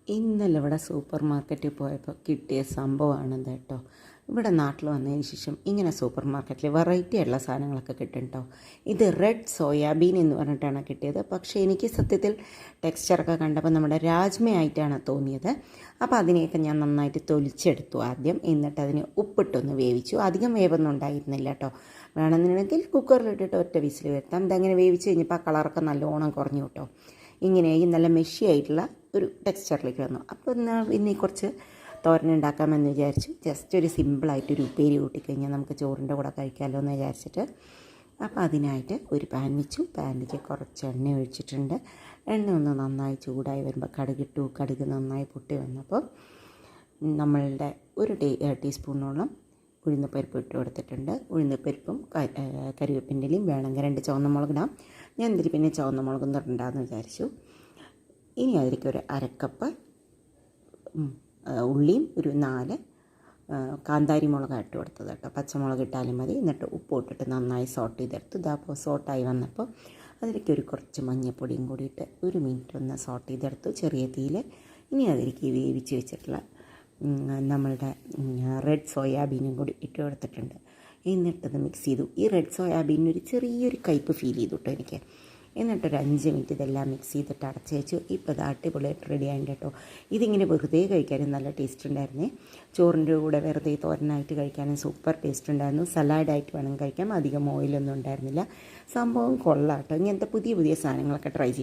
ഇന്നലെ ഇവിടെ സൂപ്പർ മാർക്കറ്റിൽ പോയപ്പോൾ കിട്ടിയ സംഭവമാണെന്ന് കേട്ടോ. ഇവിടെ നാട്ടിൽ വന്നതിന് ശേഷം ഇങ്ങനെ സൂപ്പർ മാർക്കറ്റിൽ വെറൈറ്റി ആയിട്ടുള്ള സാധനങ്ങളൊക്കെ കിട്ടും കേട്ടോ. ഇത് റെഡ് സോയാബീൻ എന്ന് പറഞ്ഞിട്ടാണ് കിട്ടിയത്. പക്ഷേ എനിക്ക് സത്യത്തിൽ ടെക്സ്ചറൊക്കെ കണ്ടപ്പോൾ നമ്മുടെ രാജ്മയായിട്ടാണ് തോന്നിയത്. അപ്പോൾ അതിനെയൊക്കെ ഞാൻ നന്നായിട്ട് തൊലിച്ചെടുത്തു ആദ്യം. എന്നിട്ട് അതിന് ഉപ്പിട്ടൊന്ന് വേവിച്ചു. അധികം വേവൊന്നും ഉണ്ടായിരുന്നില്ല കേട്ടോ. വേണമെന്നുണ്ടെങ്കിൽ കുക്കറിലിട്ടിട്ട് ഒറ്റ വിസിൽ വരുത്താം. ഇതങ്ങനെ വേവിച്ച് കഴിഞ്ഞപ്പോൾ ആ കളറൊക്കെ നല്ലോണം കുറഞ്ഞു കേട്ടോ. ഇങ്ങനെയായി നല്ല മെഷി ആയിട്ടുള്ള ഒരു ടെക്സ്ചറിലേക്ക് വന്നു. അപ്പോൾ ഇനി കുറച്ച് തോരൻ ഉണ്ടാക്കാമെന്ന് വിചാരിച്ചു. ജസ്റ്റ് ഒരു സിമ്പിളായിട്ടൊരു ഉപ്പേരി കൂട്ടിക്കഴിഞ്ഞാൽ നമുക്ക് ചോറിൻ്റെ കൂടെ കഴിക്കാമല്ലോ എന്ന് വിചാരിച്ചിട്ട് അപ്പോൾ അതിനായിട്ട് ഒരു പാൻ വെച്ചു. പാനിലേക്ക് കുറച്ച് എണ്ണ ഒഴിച്ചിട്ടുണ്ട്. എണ്ണ ഒന്ന് നന്നായി ചൂടായി വരുമ്പോൾ കടുകിട്ടു. കടുക് നന്നായി പൊട്ടി വന്നപ്പോൾ നമ്മളുടെ ഒരു ടീസ്പൂണോളം ഉഴുന്നുപരിപ്പ് ഇട്ട് കൊടുത്തിട്ടുണ്ട്. ഉഴുന്നുപരിപ്പും കരിവേപ്പിൻ്റെ ഇലയും വേണമെങ്കിൽ 2 ചുവന്ന മുളകിടാം. ഞാൻ എന്തിരി പിന്നെ ചുവന്ന മുളകൊന്നും ഇടണ്ടെന്ന് വിചാരിച്ചു. ഇനി അതിലേക്ക് ഒരു അരക്കപ്പ് ഉള്ളിയും ഒരു 4 കാന്താരി മുളക് ഇട്ട് കൊടുത്തത് കേട്ടോ. പച്ചമുളക് ഇട്ടാലും മതി. എന്നിട്ട് ഉപ്പ് ഇട്ടിട്ട് നന്നായി സോട്ട് ചെയ്തെടുത്തു. ഇതപ്പോൾ സോട്ടായി വന്നപ്പോൾ അതിലേക്ക് ഒരു കുറച്ച് മഞ്ഞൾപ്പൊടിയും കൂടിയിട്ട് 1 മിനിറ്റ് ഒന്ന് സോട്ട് ചെയ്തെടുത്തു ചെറിയ തീയിൽ. ഇനി അതിലേക്ക് വേവിച്ച് വെച്ചിട്ടുള്ള നമ്മളുടെ റെഡ് സോയാബീനും കൂടി ഇട്ട് കൊടുത്തിട്ടുണ്ട്. എന്നിട്ടത് മിക്സ് ചെയ്തു. ഈ റെഡ് സോയാബീനിന് ഒരു ചെറിയൊരു കയ്പ്പ് ഫീൽ ചെയ്തു കേട്ടോ എനിക്ക്. എന്നിട്ടൊരു 5 മിനിറ്റ് ഇതെല്ലാം മിക്സ് ചെയ്തിട്ട് അടച്ച് വെച്ചു. ഇപ്പോൾ ഇത് അടിപൊളിയായിട്ട് റെഡി ആയിട്ട് കേട്ടോ. ഇതിങ്ങനെ വെറുതെ കഴിക്കാനും നല്ല ടേസ്റ്റ് ഉണ്ടായിരുന്നേ. ചോറിൻ്റെ കൂടെ വെറുതെ തോരനായിട്ട് കഴിക്കാനും സൂപ്പർ ടേസ്റ്റ് ഉണ്ടായിരുന്നു. സലാഡായിട്ട് വേണം കഴിക്കാം. അധികം ഓയിലൊന്നും ഉണ്ടായിരുന്നില്ല. സംഭവം കൊള്ളാം കേട്ടോ. ഇങ്ങനത്തെ പുതിയ പുതിയ സാധനങ്ങളൊക്കെ ട്രൈ ചെയ്യും.